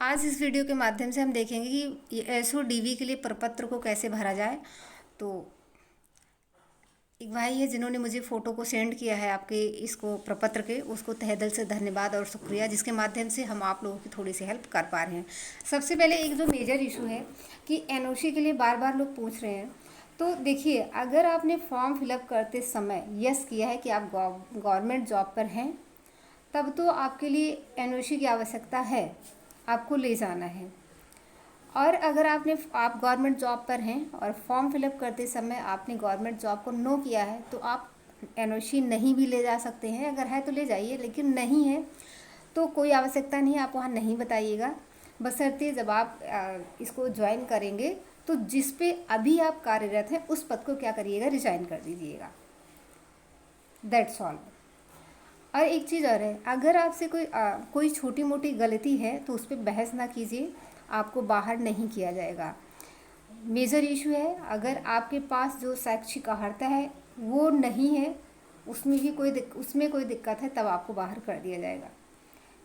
आज इस वीडियो के माध्यम से हम देखेंगे कि एसओडीवी के लिए प्रपत्र को कैसे भरा जाए। तो एक भाई है जिन्होंने मुझे फ़ोटो को सेंड किया है आपके इसको प्रपत्र के, उसको तहे दिल से धन्यवाद और शुक्रिया, जिसके माध्यम से हम आप लोगों की थोड़ी सी हेल्प कर पा रहे हैं। सबसे पहले एक जो मेजर इशू है कि एनओसी के लिए बार बार लोग पूछ रहे हैं। तो देखिए, अगर आपने फॉर्म फिलअप करते समय यस किया है कि आप गवर्नमेंट जॉब पर हैं, तब तो आपके लिए एनओसी की आवश्यकता है, आपको ले जाना है। और अगर आप गवर्नमेंट जॉब पर हैं और फॉर्म फिलअप करते समय आपने गवर्नमेंट जॉब को नो किया है, तो आप एनओसी नहीं भी ले जा सकते हैं। अगर है तो ले जाइए, लेकिन नहीं है तो कोई आवश्यकता नहीं है, आप वहाँ नहीं बताइएगा। बशर्ते जब आप इसको ज्वाइन करेंगे तो जिस पे अभी आप कार्यरत हैं उस पद को क्या करिएगा, रिजाइन कर दीजिएगा। That's all. और एक चीज़ और है, अगर आपसे कोई छोटी मोटी गलती है तो उस पर बहस ना कीजिए, आपको बाहर नहीं किया जाएगा। मेजर इशू है, अगर आपके पास जो शैक्षिक अर्हता है वो नहीं है, उसमें कोई दिक्कत है, तब आपको बाहर कर दिया जाएगा।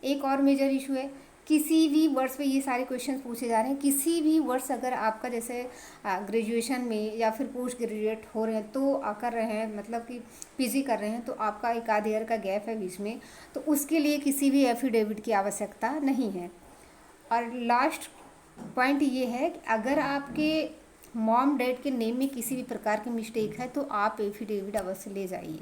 एक और मेजर इशू है, किसी भी वर्ष पे ये सारे क्वेश्चन पूछे जा रहे हैं, किसी भी वर्ष अगर आपका जैसे ग्रेजुएशन में या फिर पोस्ट ग्रेजुएट हो रहे हैं तो कर रहे हैं, मतलब कि पीजी कर रहे हैं, तो आपका एक आध ईयर का गैप है बीच में, तो उसके लिए किसी भी एफिडेविट की आवश्यकता नहीं है। और लास्ट पॉइंट ये है कि अगर आपके मॉम डैड के नेम में किसी भी प्रकार की मिस्टेक है तो आप एफिडेविट अवश्य ले जाइए।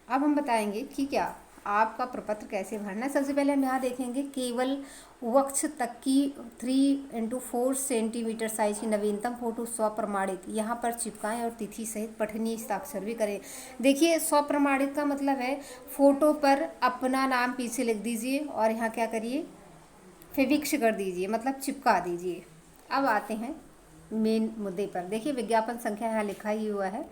अब हम बताएंगे कि क्या आपका प्रपत्र कैसे भरना है। सबसे पहले हम यहाँ देखेंगे, केवल वक्ष तक की 3x4 सेंटीमीटर साइज की नवीनतम फोटो स्वप्रमाणित यहाँ पर चिपकाएं और तिथि सहित पठनीय हस्ताक्षर भी करें। देखिए, स्वप्रमाणित का मतलब है फोटो पर अपना नाम पीछे लिख दीजिए और यहाँ क्या करिए, फेविक्स कर दीजिए, मतलब चिपका दीजिए। अब आते हैं मेन मुद्दे पर। देखिए, विज्ञापन संख्या यहाँ लिखा ही हुआ है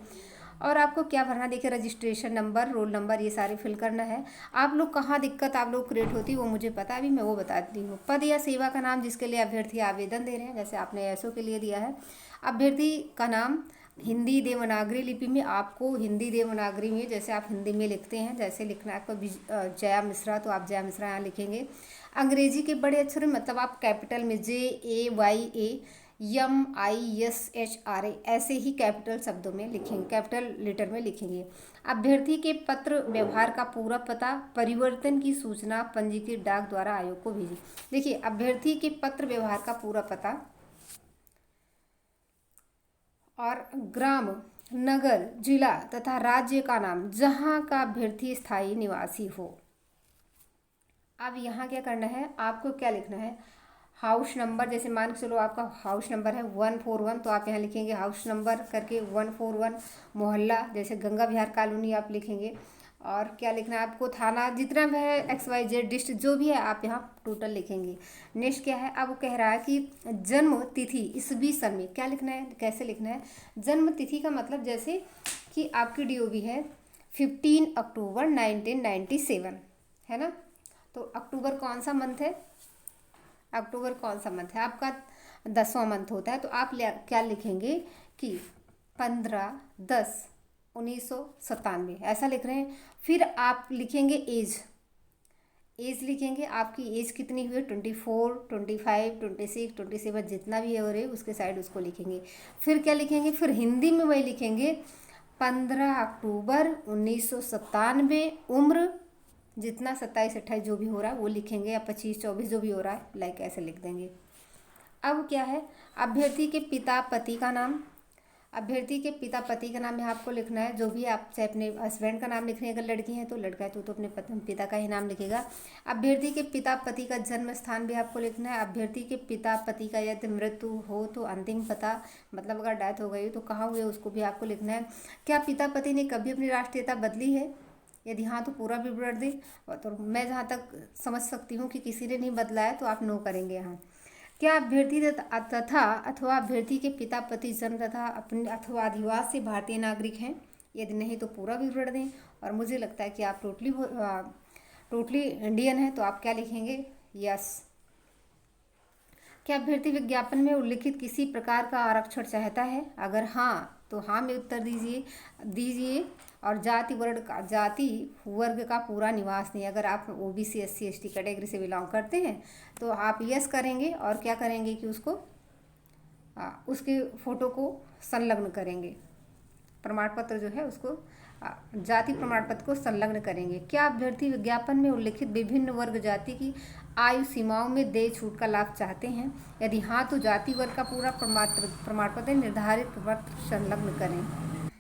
और आपको क्या भरना, देखिए रजिस्ट्रेशन नंबर, रोल नंबर, ये सारे फिल करना है। आप लोग कहाँ दिक्कत आप लोग क्रिएट होती है वो मुझे पता है, अभी मैं वो बताती हूँ। पद या सेवा का नाम जिसके लिए अभ्यर्थी आवेदन दे रहे हैं, जैसे आपने एसओ के लिए दिया है, अभ्यर्थी का नाम हिंदी देवनागरी लिपि में, आपको हिंदी देवनागरी में जैसे आप हिंदी में लिखते हैं जैसे लिखना है। आपको जया मिश्रा तो आप जया मिश्रा यहाँ लिखेंगे। अंग्रेजी के बड़े अक्षर में, मतलब आप कैपिटल में JAYAMISHRA ऐसे ही कैपिटल शब्दों में लिखेंगे, कैपिटल लेटर में लिखेंगे। अभ्यर्थी के पत्र व्यवहार का पूरा पता, परिवर्तन की सूचना पंजीकृत डाक द्वारा आयोग को भेजी। देखिए, अभ्यर्थी के पत्र व्यवहार का पूरा पता और ग्राम, नगर, जिला तथा राज्य का नाम जहाँ का अभ्यर्थी स्थायी निवासी हो। अब यहाँ क्या करना है, आपको क्या लिखना है, हाउस नंबर, जैसे मान के चलो आपका हाउस नंबर है 141, तो आप यहाँ लिखेंगे हाउस नंबर करके 141। मोहल्ला जैसे गंगा विहार कॉलोनी आप लिखेंगे। और क्या लिखना है आपको, थाना जितना भी है, XYZ डिस्ट्रिक्ट जो भी है आप यहाँ टोटल लिखेंगे। नेक्स्ट क्या है, अब वो कह रहा है कि जन्म तिथि ईस्वी सन में क्या लिखना है, कैसे लिखना है। जन्म तिथि का मतलब जैसे कि आपकी DOB है 15 अक्टूबर 1997, है ना। तो अक्टूबर कौन सा मंथ है, अक्टूबर कौन सा मंथ है आपका, 10वां मंथ होता है। तो आप क्या लिखेंगे कि 15/10/1997 ऐसा लिख रहे हैं। फिर आप लिखेंगे एज, एज लिखेंगे, आपकी एज कितनी हुई है, 24, 25, 26, 27 जितना भी है हो रही उसके साइड उसको लिखेंगे। फिर क्या लिखेंगे, फिर हिंदी में वही लिखेंगे 15 अक्टूबर 1997, उम्र जितना 27, 28 जो भी हो रहा है वो लिखेंगे, या 25, 24 जो भी हो रहा है, लाइक ऐसे लिख देंगे। अब क्या है, अभ्यर्थी के पिता पति का नाम, अभ्यर्थी के पिता पति का नाम यहाँ आपको लिखना है, जो भी आप चाहे अपने हस्बैंड का नाम लिख रहे हैं, अगर लड़की है तो, लड़का है तो अपने पिता का ही नाम लिखेगा। अभ्यर्थी के पिता पति का जन्म स्थान भी आपको लिखना है। अभ्यर्थी के पिता पति का यदि मृत्यु हो तो अंतिम पता, मतलब अगर डेथ हो गई तो कहाँ हुए उसको भी आपको लिखना है। क्या पिता पति ने कभी अपनी राष्ट्रीयता बदली है, यदि हाँ तो पूरा विवरण दें। और तो मैं जहाँ तक समझ सकती हूँ कि किसी ने नहीं बदला है तो आप नो करेंगे यहाँ। क्या अभ्यर्थी तथा अथवा अभ्यर्थी के पिता पति जन्म तथा अपने अथवा अधिवास से भारतीय नागरिक हैं, यदि नहीं तो पूरा विवरण दें। और मुझे लगता है कि आप टोटली इंडियन हैं, तो आप क्या लिखेंगे, यस। क्या अभ्यर्थी विज्ञापन में उल्लिखित किसी प्रकार का आरक्षण चाहता है, अगर हाँ तो हाँ में उत्तर दीजिए। और जाति वर्ग का पूरा निवास नहीं। अगर आप ओबीसी SC ST कैटेगरी से बिलोंग करते हैं तो आप यस करेंगे और क्या करेंगे कि उसके फ़ोटो को संलग्न करेंगे, प्रमाण पत्र जो है उसको जाति प्रमाण पत्र को संलग्न करेंगे। क्या अभ्यर्थी विज्ञापन में उल्लिखित विभिन्न वर्ग जाति की आयु सीमाओं में देय छूट का लाभ चाहते हैं? यदि हाँ तो जाति वर्ग का पूरा प्रमाण पत्र निर्धारित पत्र संलग्न करें।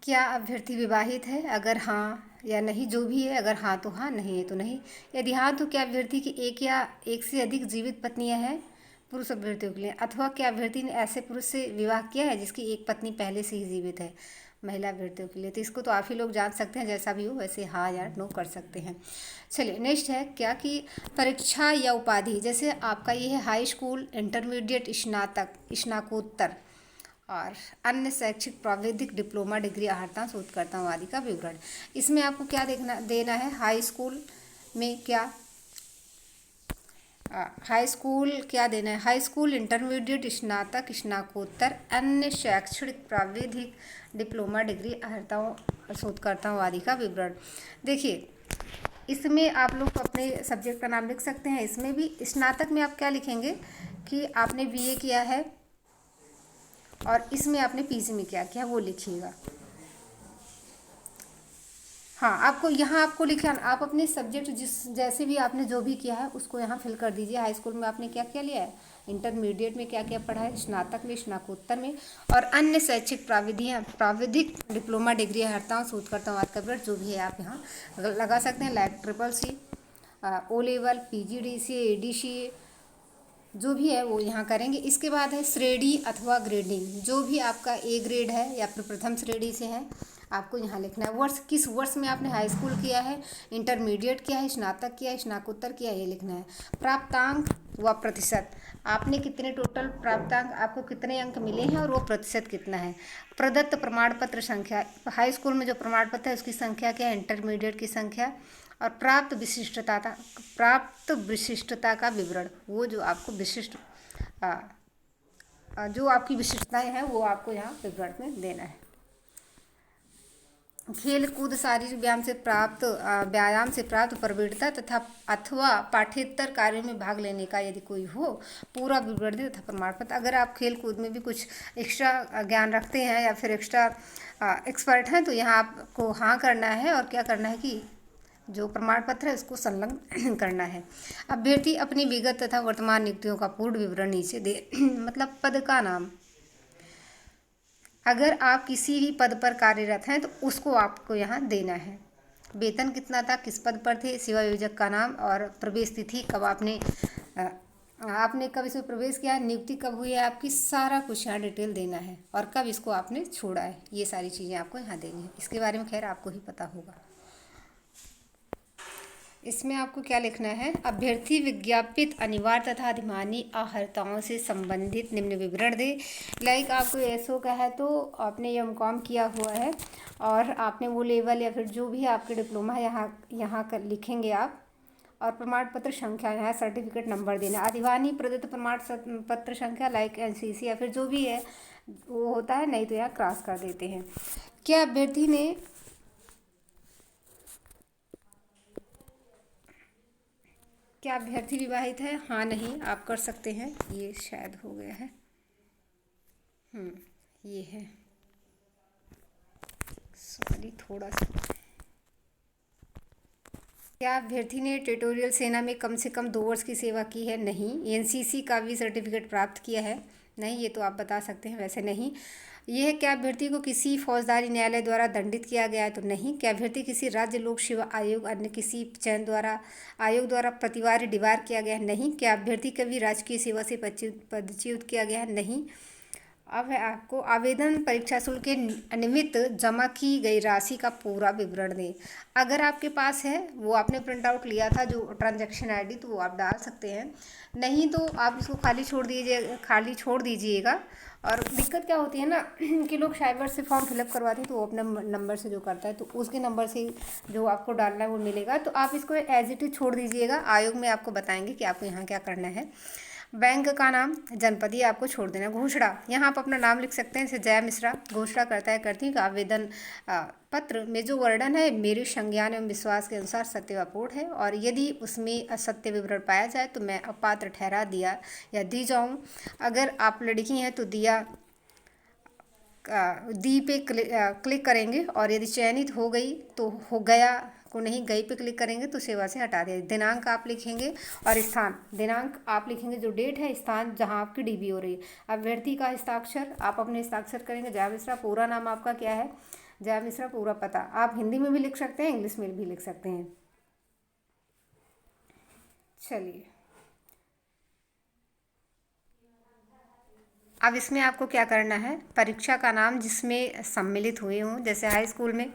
क्या अभ्यर्थी विवाहित है? अगर हाँ या नहीं जो भी है, अगर हाँ तो हाँ, नहीं है तो नहीं। यदि हाँ तो क्या अभ्यर्थी की एक या एक से अधिक जीवित पत्नियां हैं पुरुष अभ्यर्थियों के लिए, अथवा क्या अभ्यर्थी ने ऐसे पुरुष से विवाह किया है जिसकी एक पत्नी पहले से ही जीवित है महिला अभ्यर्थियों के लिए। तो इसको तो आप ही लोग जान सकते हैं, जैसा भी हो वैसे हाँ या नो कर सकते हैं। चलिए नेक्स्ट है क्या कि परीक्षा या उपाधि, जैसे आपका ये है हाई स्कूल, इंटरमीडिएट, स्नातक, स्नाकोत्तर और अन्य शैक्षिक प्राविधिक डिप्लोमा डिग्री आहर्ता शोधकर्ता आदि का विवरण। इसमें आपको क्या देना है, हाई स्कूल में क्या हाई स्कूल क्या देना है, हाई स्कूल, इंटरमीडिएट, स्नातक, स्नाकोत्तर, अन्य शैक्षणिक प्राविधिक डिप्लोमा डिग्री आहर्ताओं शोधकर्ताओं आदि का विवरण। देखिए इसमें आप लोग अपने सब्जेक्ट का नाम लिख सकते हैं। इसमें भी स्नातक में आप क्या लिखेंगे कि आपने BA किया है और इसमें आपने PG में क्या किया वो लिखिएगा। हाँ, आपको यहाँ आपको लिखना, आप अपने सब्जेक्ट जैसे भी आपने जो भी किया है उसको यहाँ फिल कर दीजिए। हाई स्कूल में आपने क्या क्या लिया है, इंटरमीडिएट में क्या क्या पढ़ा है, स्नातक में, स्नाकोत्तर में, और अन्य शैक्षिक प्राविधिक डिप्लोमा डिग्री आहर्ताओं शोधकर्ताओं आदि का विवरण जो भी है आप यहाँ लगा सकते हैं। Like SSC, O level, PGDCA, ADCA जो भी है वो यहाँ करेंगे। इसके बाद है श्रेणी अथवा ग्रेडिंग, जो भी आपका A ग्रेड है या फिर प्रथम श्रेणी से है आपको यहाँ लिखना है। वर्ष किस वर्ष में आपने हाई स्कूल किया है, इंटरमीडिएट किया है, स्नातक किया है, स्नाकोत्तर किया है, ये लिखना है। प्राप्तांक व प्रतिशत, आपने कितने टोटल प्राप्तांक, आपको कितने अंक मिले हैं और वो प्रतिशत कितना है। प्रदत्त प्रमाण पत्र संख्या, हाई स्कूल में जो प्रमाण पत्र है उसकी संख्या क्या है, इंटरमीडिएट की संख्या, और प्राप्त विशिष्टता का विवरण, वो जो आपको जो आपकी विशिष्टताएं हैं वो आपको यहाँ विवरण में देना है। खेल कूद शारीरिक व्यायाम से प्राप्त प्रवीणता तथा अथवा पाठ्येतर कार्यों में भाग लेने का यदि कोई हो पूरा विवरण दे तथा प्रमाण पत्र। अगर आप खेल कूद में भी कुछ एक्स्ट्रा ज्ञान रखते हैं या फिर एक्स्ट्रा एक्सपर्ट हैं तो यहाँ आपको हाँ करना है और क्या करना है कि जो प्रमाण पत्र है उसको संलग्न करना है। अभ्यर्थी अपनी विगत तथा वर्तमान नियुक्तियों का पूर्ण विवरण नीचे दे मतलब पद का नाम, अगर आप किसी भी पद पर कार्यरत हैं तो उसको आपको यहाँ देना है। वेतन कितना था, किस पद पर थे, सेवा योजक का नाम और प्रवेश तिथि, कब आपने कब इसमें प्रवेश किया है, नियुक्ति कब हुई है आपकी, सारा कुछ यहाँ डिटेल देना है और कब इसको आपने छोड़ा है, ये सारी चीज़ें आपको यहाँ देनी है। इसके बारे में खैर आपको ही पता होगा। इसमें आपको क्या लिखना है, अभ्यर्थी विज्ञापित अनिवार्य तथा अधिमानी आहर्ताओं से संबंधित निम्न विवरण दे। लाइक आपको एसओ का है तो आपने MCOM किया हुआ है और आपने वो लेवल या फिर जो भी आपके डिप्लोमा है यहाँ कर लिखेंगे आप, और प्रमाण पत्र संख्या यहाँ सर्टिफिकेट नंबर देना। अधिमानी प्रदत्त प्रमाण पत्र संख्या लाइक NCC या फिर जो भी है वो होता है, नहीं तो यहाँ क्रॉस कर देते हैं। क्या अभ्यर्थी विवाहित है, हाँ नहीं आप कर सकते हैं। ये शायद हो गया है, ये है, सॉरी थोड़ा सा। क्या अभ्यर्थी ने टेरिटोरियल सेना में कम से कम 2 वर्ष की सेवा की है, नहीं। NCC का भी सर्टिफिकेट प्राप्त किया है, नहीं, ये तो आप बता सकते हैं, वैसे नहीं। यह है क्या अभ्यर्थी को किसी फौजदारी न्यायालय द्वारा दंडित किया गया है, तो नहीं। क्या अभ्यर्थी किसी राज्य लोक सेवा आयोग अन्य किसी चयन आयोग द्वारा प्रतिवार्य डिबार किया गया है, नहीं। क्या अभ्यर्थी कभी राजकीय सेवा से पदच्युत किया गया है, नहीं। अब है आपको आवेदन परीक्षा शुल्क के निमित्त जमा की गई राशि का पूरा विवरण दें। अगर आपके पास है, वो आपने प्रिंट आउट लिया था जो ट्रांजैक्शन ID, तो वो आप डाल सकते हैं, नहीं तो आप इसको खाली छोड़ दीजिएगा। और दिक्कत क्या होती है ना कि लोग साइबर से फॉर्म फिलअप करवाते हैं तो वो अपने नंबर से जो करता है तो उसके नंबर से जो आपको डालना है वो मिलेगा, तो आप इसको एज इट इज छोड़ दीजिएगा। आयोग में आपको बताएंगे कि आपको यहाँ क्या करना है। बैंक का नाम, जनपद ये आपको छोड़ देना है। घोषणा, यहाँ आप अपना नाम लिख सकते हैं, जैसे जया मिश्रा। घोषणा करता है करती हूँ कि आवेदन पत्र में जो वर्णन है मेरे संज्ञान एवं विश्वास के अनुसार सत्य व पूर्ण है, और यदि उसमें असत्य विवरण पाया जाए तो मैं अपात्र ठहरा दिया या दी जाऊँ। अगर आप लड़की हैं तो दिया दी पे क्लिक करेंगे, और यदि चयनित हो गई तो हो गया को नहीं, गई पे क्लिक करेंगे तो सेवा से हटा दिया। दिनांक आप लिखेंगे और स्थान, दिनांक आप लिखेंगे जो डेट है, स्थान जहां आपकी डीबी हो रही है। अभ्यर्थी का हस्ताक्षर आप अपने हस्ताक्षर करेंगे। जया मिश्रा, पूरा नाम आपका क्या है? जया मिश्रा। पूरा पता आप हिंदी में भी लिख सकते हैं, इंग्लिश में भी लिख सकते हैं। चलिए, अब इसमें आपको क्या करना है, परीक्षा का नाम जिसमें सम्मिलित हुए हों, जैसे हाई स्कूल में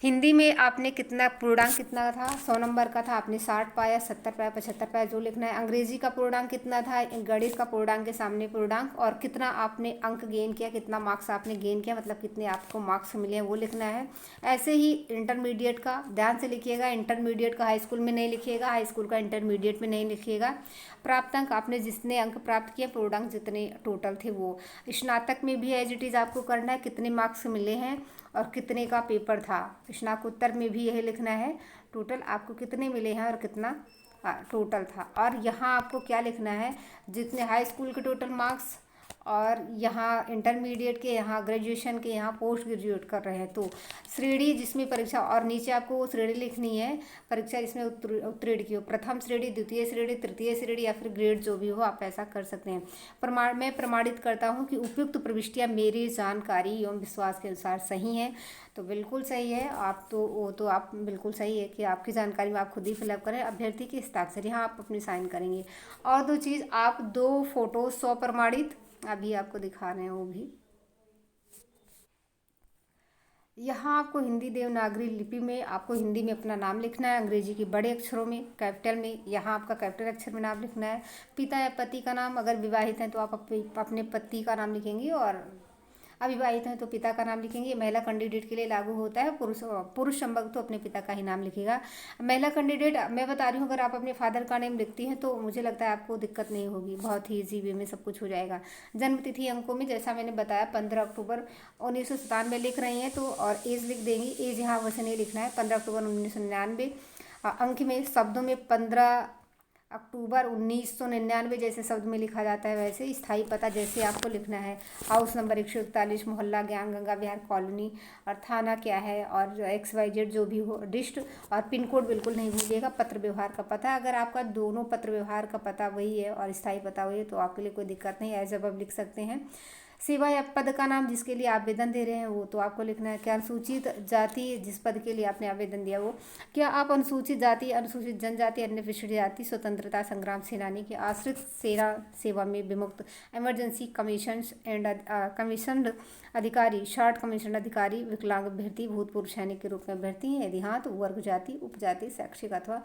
हिंदी में आपने कितना पूर्णांक कितना था, 100 नंबर का था, आपने 60 पाया, 70 पाया, 75 पाया, जो लिखना है। अंग्रेजी का पूर्णांक कितना था, गणित का पूर्णांक के सामने पूर्णांक, और कितना आपने अंक गेन किया, कितना मार्क्स आपने गेन किया, मतलब कितने आपको मार्क्स मिले हैं, वो लिखना है। ऐसे ही इंटरमीडिएट का ध्यान से लिखिएगा, इंटरमीडिएट का हाई स्कूल में नहीं लिखिएगा, हाई स्कूल का इंटरमीडिएट में नहीं लिखिएगा। प्राप्तांक आपने जितने अंक प्राप्त किए, पूर्णांक जितने टोटल थे वो। स्नातक में भी एज इट इज़ आपको करना है, कितने मार्क्स मिले हैं और कितने का पेपर था। स्नातकोत्तर में भी यही लिखना है, टोटल आपको कितने मिले हैं और कितना टोटल था। और यहाँ आपको क्या लिखना है, जितने हाई स्कूल के टोटल मार्क्स, और यहाँ इंटरमीडिएट के, यहाँ ग्रेजुएशन के, यहाँ पोस्ट ग्रेजुएट कर रहे हैं तो श्रेणी जिसमें परीक्षा, और नीचे आपको वो श्रेणी लिखनी है परीक्षा जिसमें उत्तीर्ण की हो, प्रथम श्रेणी, द्वितीय श्रेणी, तृतीय श्रेणी या फिर ग्रेड जो भी हो, आप ऐसा कर सकते हैं। मैं प्रमाणित करता हूँ कि उपयुक्त प्रविष्टियाँ मेरी जानकारी एवं विश्वास के अनुसार सही हैं। तो बिल्कुल सही है, आप तो वो तो आप बिल्कुल सही है कि आपकी जानकारी में आप खुद ही फिलअप करें। अभ्यर्थी के हस्ताक्षर यहाँ आप अपनी साइन करेंगे। और दो चीज़, आप 2 फोटो स्वप्रमाणित अभी आपको दिखा रहे हैं वो भी। यहाँ आपको हिंदी देवनागरी लिपि में आपको हिंदी में अपना नाम लिखना है, अंग्रेजी की बड़े अक्षरों में कैपिटल में, यहाँ आपका कैपिटल अक्षर में नाम लिखना है। पिता या पति का नाम, अगर विवाहित हैं तो आप अपने पति का नाम लिखेंगे, और अविवाहित हैं तो पिता का नाम लिखेंगे। महिला कैंडिडेट के लिए लागू होता है, पुरुष संभव तो अपने पिता का ही नाम लिखेगा। महिला कैंडिडेट मैं बता रही हूँ, अगर आप अपने फादर का नेम लिखती हैं तो मुझे लगता है आपको दिक्कत नहीं होगी, बहुत ही ईजी वे में सब कुछ हो जाएगा। जन्म तिथि अंकों में जैसा मैंने बताया 15 अक्टूबर 1997 लिख रही हैं तो, और एज लिख देंगी, एज यहाँ वैसे नहीं लिखना है, 15 अक्टूबर 1999। अंक में शब्दों में 15 अक्टूबर 1999 जैसे शब्द में लिखा जाता है वैसे। स्थायी पता जैसे आपको लिखना है, हाउस नंबर 141, मोहल्ला ज्ञान गंगा विहार कॉलोनी, और थाना क्या है, और XYZ जो भी हो, डिस्ट्रिक्ट, और पिन कोड बिल्कुल नहीं भूलिएगा। पत्र व्यवहार का पता, अगर आपका दोनों पत्र व्यवहार का पता वही है और स्थायी पता वही है तो आपके लिए कोई दिक्कत नहीं, एज अब लिख सकते हैं। सेवा या पद का नाम जिसके लिए आवेदन दे रहे हैं वो तो आपको लिखना है। क्या अनुसूचित जाति जिस पद के लिए आपने आवेदन दिया वो, क्या आप अनुसूचित जाति, अनुसूचित जनजाति, अन्य पिछड़ी जाति, स्वतंत्रता संग्राम सेनानी के आश्रित सेना सेवा में विमुक्त, इमरजेंसी कमीशन एंड कमीशन अधिकारी, शॉर्ट कमीशन अधिकारी, विकलांग अभ्यर्थी, भूतपूर्व सैनिक के रूप में अभ्यर्थी हैं यदि हाँ तो वर्ग जाति, उपजाति, शैक्षिक अथवा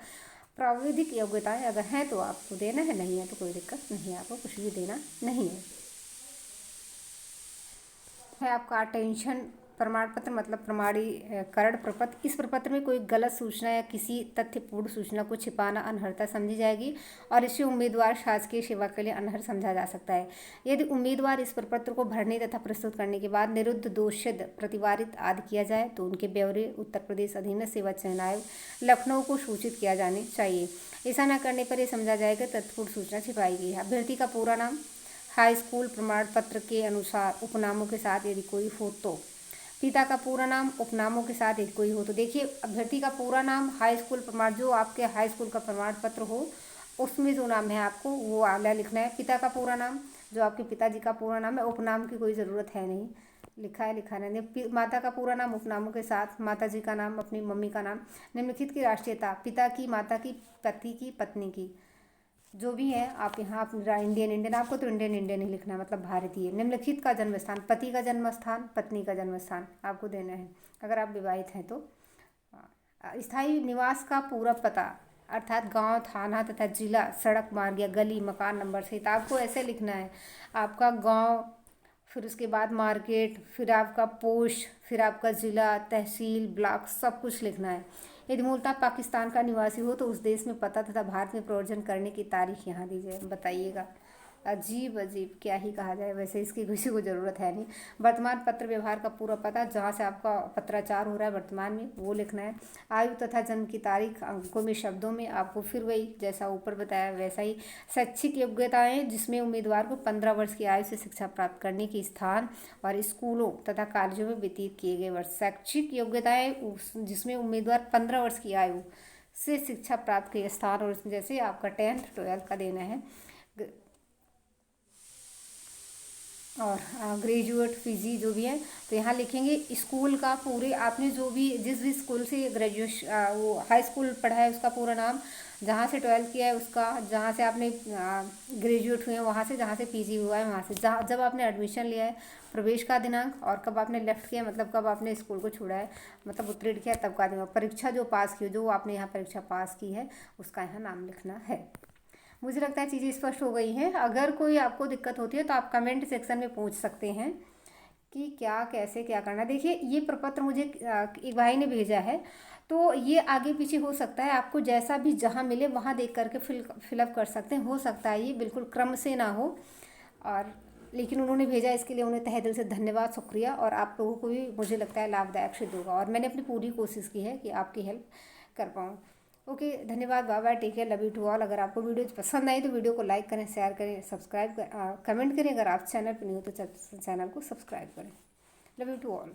प्राविधिक योग्यताएं अगर हैं तो आपको देना है, नहीं है तो कोई दिक्कत नहीं है, आपको कुछ भी देना नहीं है। आपका अटेंशन प्रमाण पत्र मतलब प्रमाणीकरण प्रपत्र। इस प्रपत्र में कोई गलत सूचना या किसी तथ्यपूर्ण सूचना को छिपाना अनर्हता समझी जाएगी और इसे उम्मीदवार शासकीय सेवा के लिए अनर्ह समझा जा सकता है। यदि उम्मीदवार इस प्रपत्र को भरने तथा प्रस्तुत करने के बाद निरुद्ध, दोषित, प्रतिवारित आदि किया जाए तो उनके ब्यौरे उत्तर प्रदेश अधीनस्थ सेवा चयन आयोग लखनऊ को सूचित किया जाने चाहिए। ऐसा न करने पर यह समझा जाएगा तथ्यपूर्ण सूचना छिपाई गई है। अभ्यर्थी का पूरा नाम हाई स्कूल प्रमाण पत्र के अनुसार उपनामों के साथ यदि कोई हो तो, पिता का पूरा नाम उपनामों के साथ यदि कोई हो तो। देखिए, अभ्यर्थी का पूरा नाम हाई स्कूल प्रमाण, जो आपके हाई स्कूल का प्रमाण पत्र हो उसमें जो नाम है आपको वो आला लिखना है। पिता का पूरा नाम जो आपके पिताजी का पूरा नाम है, उपनाम की कोई ज़रूरत है नहीं, लिखा है लिखा नहीं। माता का पूरा नाम उपनामों के साथ, माता जी का नाम, अपनी मम्मी का नाम। निम्नलिखित की राष्ट्रीयता, पिता की, माता की, पति की, पत्नी की, जो भी है आप यहाँ इंडियन आपको तो इंडियन ही लिखना है, मतलब भारतीय। निम्नलिखित का जन्म स्थान, पति का जन्म स्थान, पत्नी का जन्म स्थान आपको देना है अगर आप विवाहित हैं तो। स्थायी निवास का पूरा पता अर्थात गांव, थाना तथा जिला, सड़क मार्ग या गली, मकान नंबर सहित आपको ऐसे लिखना है। आपका गांव, फिर उसके बाद मार्केट, फिर आपका पोस्ट, फिर आपका ज़िला, तहसील, ब्लॉक, सब कुछ लिखना है। यदि मूलतः पाकिस्तान का निवासी हो तो उस देश में पता तथा भारत में प्रव्रजन करने की तारीख यहाँ दी जाए। बताइएगा, अजीब अजीब क्या ही कहा जाए। वैसे इसकी किसी को ज़रूरत है नहीं। वर्तमान पत्र व्यवहार का पूरा पता, जहाँ से आपका पत्राचार हो रहा है वर्तमान में, वो लिखना है। आयु तथा जन्म की तारीख अंकों में, शब्दों में आपको फिर वही जैसा ऊपर बताया वैसा ही। शैक्षिक योग्यताएं, जिसमें उम्मीदवार को 15 वर्ष की आयु से शिक्षा प्राप्त करने की स्थान और स्कूलों तथा कॉलेजों में व्यतीत किए गए वर्ष। शैक्षिक योग्यताएं जिसमें उम्मीदवार 15 वर्ष की आयु से शिक्षा प्राप्त किए स्थान, और जैसे आपका 10th 12th का देना है, और ग्रेजुएट पीजी जो भी है। तो यहाँ लिखेंगे स्कूल का पूरे, आपने जो भी जिस भी स्कूल से ग्रेजुएशन वो हाई स्कूल पढ़ा है उसका पूरा नाम, जहाँ से 12th किया है उसका, जहाँ से आपने ग्रेजुएट हुए हैं वहाँ से, जहाँ से पीजी हुआ है वहाँ से, जहाँ जब आपने एडमिशन लिया है, प्रवेश का दिनांक, और कब आपने लेफ्ट किया मतलब कब आपने स्कूल को छोड़ा है, मतलब उत्तीर्ण किया तब का दिनांक, परीक्षा जो पास की हो, जो आपने यहाँ परीक्षा पास की है उसका यहाँ नाम लिखना है। मुझे लगता है चीज़ें स्पष्ट हो गई हैं। अगर कोई आपको दिक्कत होती है तो आप कमेंट सेक्शन में पूछ सकते हैं कि क्या कैसे क्या करना। देखिए ये प्रपत्र मुझे एक भाई ने भेजा है, तो ये आगे पीछे हो सकता है, आपको जैसा भी जहाँ मिले वहाँ देख करके फिलअप कर सकते हैं। हो सकता है ये बिल्कुल क्रम से ना हो, और लेकिन उन्होंने भेजा, इसके लिए उन्हें तहे दिल से धन्यवाद, शुक्रिया। और आप लोगों को भी मुझे लगता है लाभदायक सिद्ध होगा, और मैंने अपनी पूरी कोशिश की है कि आपकी हेल्प कर पाऊँ। ओके, धन्यवाद, bye bye, take care, love you to all. अगर आपको वीडियो पसंद आई तो वीडियो को लाइक करें, शेयर करें, सब्सक्राइब कमेंट करें। अगर आप चैनल पर नहीं हो तो चैनल को सब्सक्राइब करें। Love you to all.